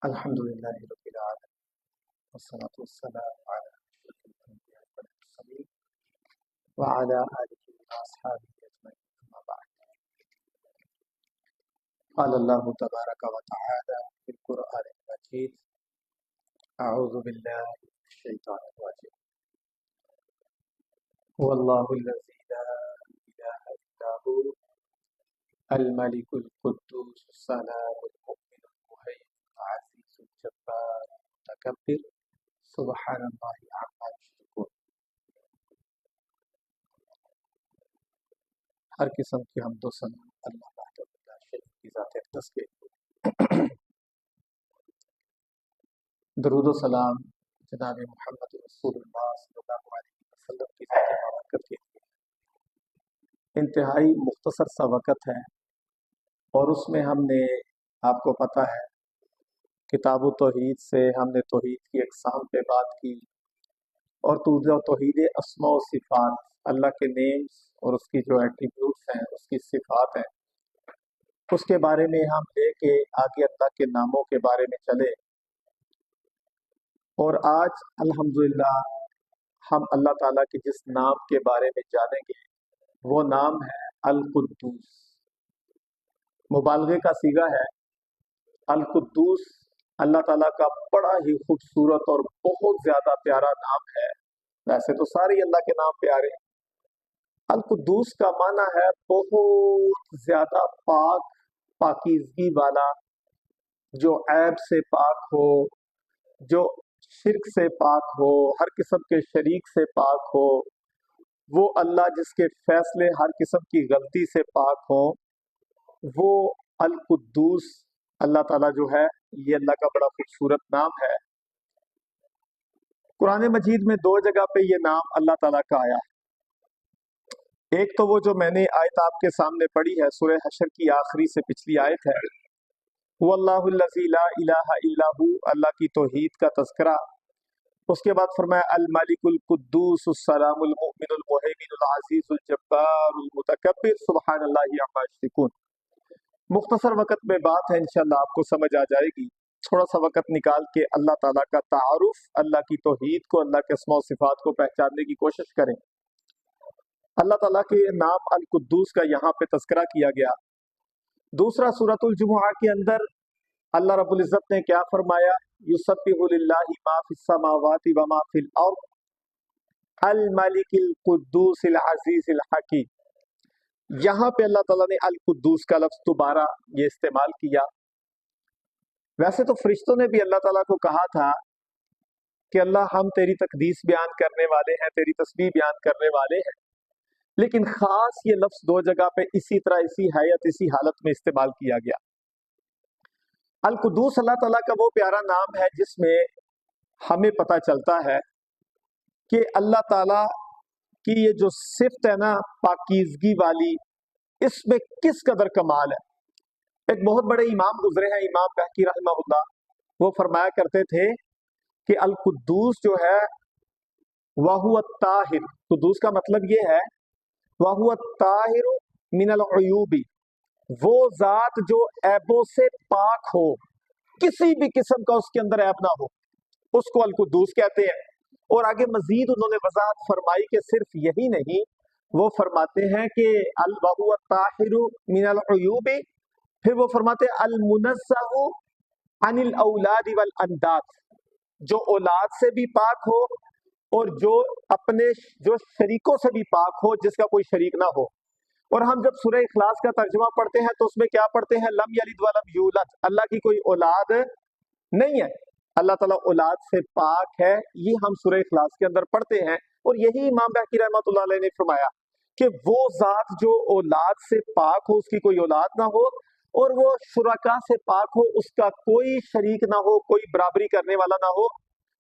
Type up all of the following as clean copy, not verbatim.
الحمد للہ رب العالمین والصلاة والسلام علی اشرف الانبیاء والمرسلین وعلی آلہ واصحابہ اجمعین اما بعد قال اللہ تبارک و تعالی فی القرآن المجید اعوذ باللہ من الشیطان الرجیم هو اللہ الذی لا الہ الا هو الملک القدوس السلام المؤمن المہیمن العزیز الجبار المتکبر سبحان اللہ عما یشرکون۔ ہر قسم کی حمد و ثنا اللہ وحدہ لا شریک کی ذات اقدس کے لیے۔ درود و سلام جناب محمد رسول اللہ صلی اللہ علیہ وسلم کی ذات بابرکت کے لیے۔ انتہائی مختصر سا وقت ہے اور اس میں ہم نے، آپ کو پتہ ہے، کتاب و توحید سے ہم نے توحید کی اقسام پہ بات کی اور توحید اسماء و صفات، اللہ کے نیمز اور اس کی جو ایٹریبیوٹس ہیں، اس کی صفات ہیں، اس کے بارے میں ہم لے کے آگے اللہ کے ناموں کے بارے میں چلے۔ اور آج الحمدللہ ہم اللہ تعالیٰ کے جس نام کے بارے میں جانیں گے وہ نام ہے القدوس۔ مبالغے کا صیغہ ہے۔ القدوس اللہ تعالیٰ کا بڑا ہی خوبصورت اور بہت زیادہ پیارا نام ہے۔ ویسے تو سارے اللہ کے نام پیارے ہیں۔ القدوس کا معنی ہے بہت زیادہ پاک، پاکیزگی والا، جو عیب سے پاک ہو، جو شرک سے پاک ہو، ہر قسم کے شریک سے پاک ہو، وہ اللہ جس کے فیصلے ہر قسم کی غلطی سے پاک ہوں، وہ القدوس اللہ تعالیٰ جو ہے، یہ اللہ کا بڑا خوبصورت نام ہے۔ قرآن مجید میں دو جگہ پہ یہ نام اللہ تعالیٰ کا آیا ہے۔ ایک تو وہ جو میں نے آیت آپ کے سامنے پڑھی ہے، سورہ حشر کی آخری سے پچھلی آیت ہے، هو اللہ الذی لا الہ الا هو، اللہ کی توحید کا تذکرہ۔ اس کے بعد فرمایا الملک القدوس السلام المؤمن المہیمن العزیز الجبار المتکبر سبحان اللہ عما یشرکون۔ مختصر وقت میں بات ہے، انشاءاللہ آپ کو سمجھ آ جائے گی۔ تھوڑا سا وقت نکال کے اللہ تعالیٰ کا تعارف، اللہ کی توحید کو، اللہ کے اسماء و صفات کو پہچاننے کی کوشش کریں۔ اللہ تعالیٰ کے نام القدوس کا یہاں پہ تذکرہ کیا گیا۔ دوسرا سورۃ الجمعہ کے اندر اللہ رب العزت نے کیا فرمایا؟ یسبح للہ ما فی السماوات و ما فی الارض الملک القدوس العزیز الحکیم۔ یہاں پہ اللہ تعالیٰ نے القدوس کا لفظ دوبارہ یہ استعمال کیا۔ ویسے تو فرشتوں نے بھی اللہ تعالیٰ کو کہا تھا کہ اللہ ہم تیری تقدیس بیان کرنے والے ہیں، تیری تسبیح بیان کرنے والے ہیں، لیکن خاص یہ لفظ دو جگہ پہ اسی طرح، اسی حیت، اسی حالت میں استعمال کیا گیا۔ القدوس اللہ تعالیٰ کا وہ پیارا نام ہے جس میں ہمیں پتہ چلتا ہے کہ اللہ تعالیٰ کی یہ جو صفت ہے نا، پاکیزگی والی، اس میں کس قدر کمال ہے۔ ایک بہت بڑے امام گزرے ہیں، امام بہقی رحمہ اللہ، وہ فرمایا کرتے تھے کہ القدوس جو ہے وَهُوَ الطاہر، قدوس کا مطلب یہ ہے وَهُوَ الطاہر من العیوب، وہ ذات جو عیبوں سے پاک ہو، کسی بھی قسم کا اس کے اندر عیب نہ ہو، اس کو القدوس کہتے ہیں۔ اور آگے مزید انہوں نے وضاحت فرمائی کہ صرف یہی نہیں، وہ فرماتے ہیں کہ وَهُوَ الطاہر من العیوب، پھر وہ فرماتے ہیں المنزہ عن الاولاد والانداد، جو اولاد سے بھی پاک ہو اور جو اپنے جو شریکوں سے بھی پاک ہو، جس کا کوئی شریک نہ ہو۔ اور ہم جب سورہ اخلاص کا ترجمہ پڑھتے ہیں تو اس میں کیا پڑھتے ہیں؟ لم یلد ولم یولد، اللہ کی کوئی اولاد نہیں ہے، اللہ تعالیٰ اولاد سے پاک ہے، یہ ہم سورہ اخلاص کے اندر پڑھتے ہیں۔ اور یہی امام بہقی رحمۃ اللہ علیہ نے فرمایا کہ وہ ذات جو اولاد سے پاک ہو، اس کی کوئی اولاد نہ ہو، اور وہ شرکا سے پاک ہو، اس کا کوئی شریک نہ ہو، کوئی برابری کرنے والا نہ ہو۔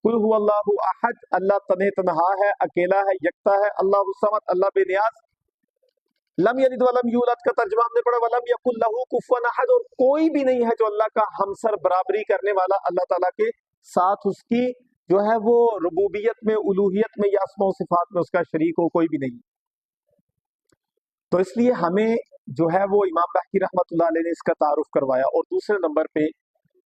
قل هو اللہ احد، اللہ تنہا ہے، اکیلا ہے، یکتا ہے، اللہ الصمد، اللہ بے نیاز۔ لم یلد ولم یولد کا ترجمہ ہم نے پڑھا ولم یکن لہ کفوا احد، اور کوئی بھی نہیں ہے جو اللہ کا ہمسر برابری کرنے والا، اللہ تعالیٰ کے ساتھ اس کی جو ہے وہ ربوبیت میں، الوہیت میں یا اسماء و صفات میں اس کا شریک ہو، کوئی بھی نہیں۔ تو اس لیے ہمیں جو ہے وہ امام بہقی رحمۃ اللہ علیہ نے اس کا تعارف کروایا۔ اور دوسرے نمبر پہ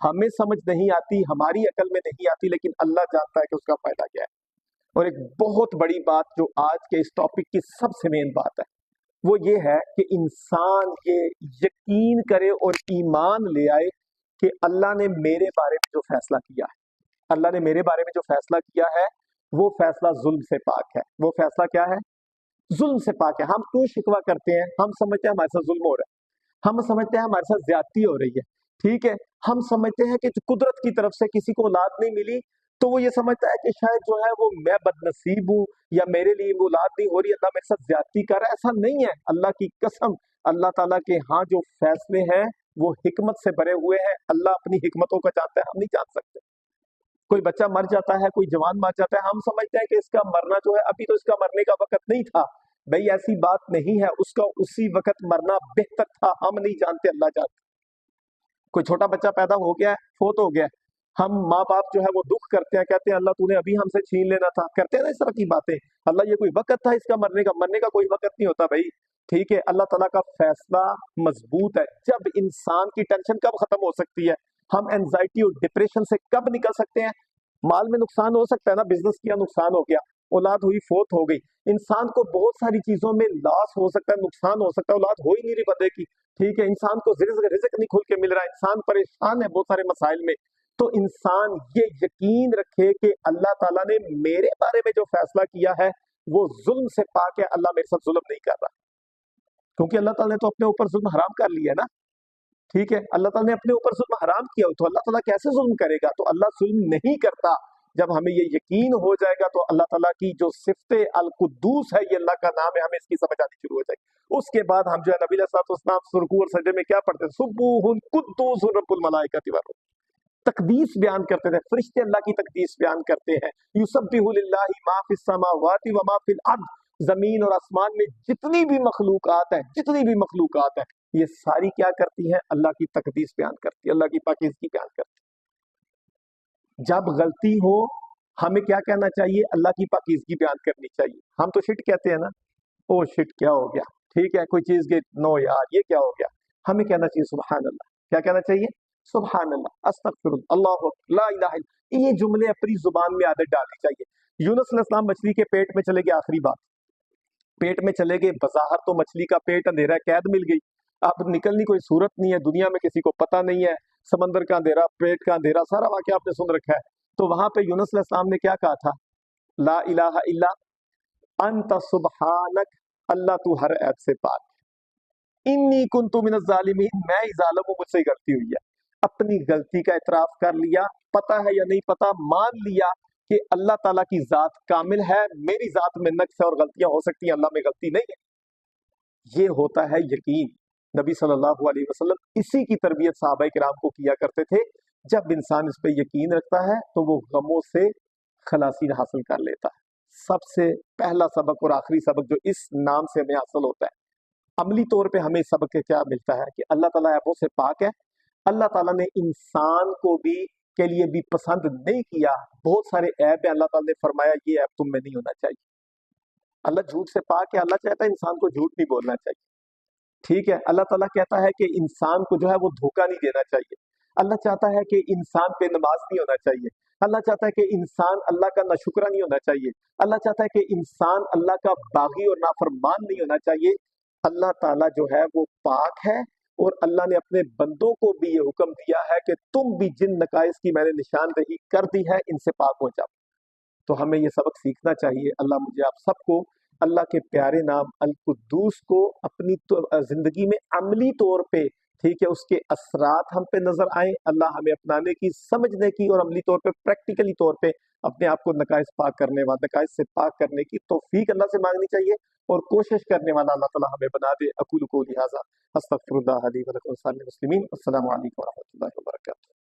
ہمیں سمجھ نہیں آتی, ہماری عقل میں نہیں آتی, لیکن اللہ جانتا ہے کہ اس کا فائدہ کیا ہے. اور ایک بہت بڑی بات جو آج کے اس ٹاپک کی سب سے مین بات ہے وہ یہ ہے کہ انسان یہ یقین کرے اور ایمان لے آئے کہ اللہ نے میرے بارے میں جو فیصلہ کیا ہے, اللہ نے میرے بارے میں جو فیصلہ کیا ہے وہ فیصلہ ظلم سے پاک ہے. وہ فیصلہ کیا ہے؟ ظلم سے پاک ہے. ہم کیوں شکوہ کرتے ہیں؟ ہم سمجھتے ہیں ہمارے ساتھ ظلم ہو رہا ہے, ہم سمجھتے ہیں ہمارے ساتھ زیادتی ہو رہی ہے, ٹھیک ہے, ہم سمجھتے ہیں کہ قدرت کی طرف سے کسی کو اولاد نہیں ملی تو وہ یہ سمجھتا ہے کہ شاید جو ہے وہ میں بد نصیب ہوں یا میرے لیے وہ اولاد نہیں ہو رہی, اللہ میرے ساتھ زیادتی کر رہا ہے. ایسا نہیں ہے. اللہ کی قسم, اللہ تعالیٰ کے ہاں جو فیصلے ہیں وہ حکمت سے بھرے ہوئے ہیں. اللہ اپنی حکمتوں کا جانتا ہے, ہم نہیں جان سکتے. کوئی بچہ مر جاتا ہے, کوئی جوان مر جاتا ہے, ہم سمجھتے ہیں کہ اس کا مرنا جو ہے ابھی تو اس کا مرنے کا وقت نہیں تھا. بھئی ایسی بات نہیں ہے, اس کا اسی وقت مرنا بہتر تھا. ہم نہیں جانتے, اللہ جانتا. کوئی چھوٹا بچہ پیدا ہو گیا ہے, فوت ہو گیا ہے, ہم ماں باپ جو ہے وہ دکھ کرتے ہیں, کہتے ہیں اللہ تو نے ابھی ہم سے چھین لینا تھا, کرتے ہیں نا اس طرح کی باتیں. اللہ یہ کوئی وقت تھا اس کا مرنے کا؟ مرنے کا کوئی وقت نہیں ہوتا بھائی, ٹھیک ہے. اللہ تعالیٰ کا فیصلہ مضبوط ہے. جب انسان کی ٹینشن کب ختم ہو سکتی ہے, ہم اینزائٹی اور ڈپریشن سے کب نکل سکتے ہیں؟ مال میں نقصان ہو سکتا ہے نا, بزنس کیا نقصان ہو گیا, اولاد ہوئی فوت ہو گئی, انسان کو بہت ساری چیزوں میں لاس ہو سکتا ہے, نقصان ہو سکتا ہے, اولاد ہو ہی نہیں رہی بندے کی, ٹھیک ہے, انسان کو رزق نہیں کھل کے مل رہا ہے, انسان پریشان ہے بہت سارے مسائل میں. تو انسان یہ یقین رکھے کہ اللہ تعالیٰ نے میرے بارے میں جو فیصلہ کیا ہے وہ ظلم سے پاک ہے. اللہ میرے ساتھ ظلم نہیں کر رہا, کیونکہ اللہ تعالیٰ نے تو اپنے اوپر ظلم حرام کر لیا ہے نا, ٹھیک ہے. اللہ تعالیٰ نے اپنے اوپر ظلم حرام کیا تو اللہ تعالیٰ کیسے ظلم کرے گا؟ تو اللہ ظلم نہیں کرتا. جب ہمیں یہ یقین ہو جائے گا تو اللہ تعالیٰ کی جو صفت القدوس ہے, یہ اللہ کا نام ہے, ہمیں اس کی سمجھ آنی شروع ہو جائے گی. اس کے بعد ہم جو ہے نبی علیہ الصلوۃ والسلام رکوع اور سجدے میں کیا پڑھتے ہیں؟ سبوح قدوس رب الملائکۃ والروح, تقدیس بیان کرتے تھے. فرشتے اللہ کی تقدیس بیان کرتے ہیں. یسبح للہ ما فی السماوات و ما فی الارض, زمین اور آسمان میں جتنی بھی مخلوقات ہیں یہ ساری کیا کرتی ہیں؟ اللہ کی تقدیس بیان کرتی ہے, اللہ کی پاکیزگی بیان کرتی ہے. جب غلطی ہو ہمیں کیا کہنا چاہیے؟ اللہ کی پاکیزگی بیان کرنی چاہیے. ہم تو شٹ کہتے ہیں نا, او شٹ کیا ہو گیا, ٹھیک ہے, کوئی چیز کے نو یار یہ کیا ہو گیا, ہمیں کہنا چاہیے سبحان اللہ. کیا کہنا چاہیے؟ سبحان اللہ, استغفر اللہ, لا الہ الا. یہ جملے اپنی زبان میں عادت ڈالنی چاہیے. یونس علیہ السلام مچھلی کے پیٹ میں چلے گئے, آخری بات, پیٹ میں چلے گئے. بظاہر تو مچھلی کا پیٹ اندھیرا ہے, قید مل گئی, اب نکلنی کوئی صورت نہیں ہے, دنیا میں کسی کو پتہ نہیں ہے, سمندر کا اندھیرا, پیٹ کا اندھیرا, سارا واقعہ آپ نے سن رکھا ہے. تو وہاں پہ یونس علیہ السلام نے کیا کہا تھا؟ لا الہ الا انت سبحانک, اللہ تو ہر عیب سے پاک, انی کنت من الظالمین, میں ہی ظالم ہوں, مجھ سے غلطی ہوئی ہے. اپنی غلطی کا اعتراف کر لیا, پتہ ہے یا نہیں پتہ, مان لیا کہ اللہ تعالیٰ کی ذات کامل ہے, میری ذات میں نقص ہے اور غلطیاں ہو سکتی ہیں, اللہ میں غلطی نہیں ہے. یہ ہوتا ہے یقین. نبی صلی اللہ علیہ وسلم اسی کی تربیت صحابہ کرام کو کیا کرتے تھے. جب انسان اس پہ یقین رکھتا ہے تو وہ غموں سے خلاصی حاصل کر لیتا ہے. سب سے پہلا سبق اور آخری سبق جو اس نام سے ہمیں حاصل ہوتا ہے, عملی طور پہ ہمیں سبق کیا ملتا ہے کہ اللہ تعالیٰ عیبوں سے پاک ہے. اللہ تعالیٰ نے انسان کو بھی کے لیے بھی پسند نہیں کیا. بہت سارے عیب ہیں, اللہ تعالیٰ نے فرمایا یہ عیب تم میں نہیں ہونا چاہیے. اللہ جھوٹ سے پاک ہے, اللہ چاہتا ہے انسان کو جھوٹ نہیں بولنا چاہیے, ٹھیک ہے. اللہ تعالیٰ کہتا ہے کہ انسان کو جو ہے وہ دھوکہ نہیں دینا چاہیے. اللہ چاہتا ہے کہ انسان پہ نماز نہیں ہونا چاہیے. اللہ چاہتا ہے کہ انسان اللہ کا ناشکرا نہیں ہونا چاہیے. اللہ چاہتا ہے کہ انسان اللہ کا باغی اور نافرمان نہیں ہونا چاہیے. اللہ تعالیٰ جو ہے وہ پاک ہے, اور اللہ نے اپنے بندوں کو بھی یہ حکم دیا ہے کہ تم بھی جن نقائص کی میں نے نشاندہی کر دی ہے ان سے پاک ہو جاؤ. تو ہمیں یہ سبق سیکھنا چاہیے. اللہ مجھے آپ سب کو اللہ کے پیارے نام القدوس کو اپنی زندگی میں عملی طور پہ, ٹھیک ہے, اس کے اثرات ہم پہ نظر آئیں. اللہ ہمیں اپنانے کی, سمجھنے کی اور عملی طور پہ پریکٹیکلی طور پہ اپنے آپ کو نقائص پاک کرنے والا, نقائص سے پاک کرنے کی توفیق اللہ سے مانگنی چاہیے, اور کوشش کرنے والا اللہ تعالیٰ ہمیں بنا دے. اقول قولی ھذا استغفر اللہ لی و لکم ولسائر المسلمین. السلام علیکم و رحمۃ اللہ وبرکاتہ.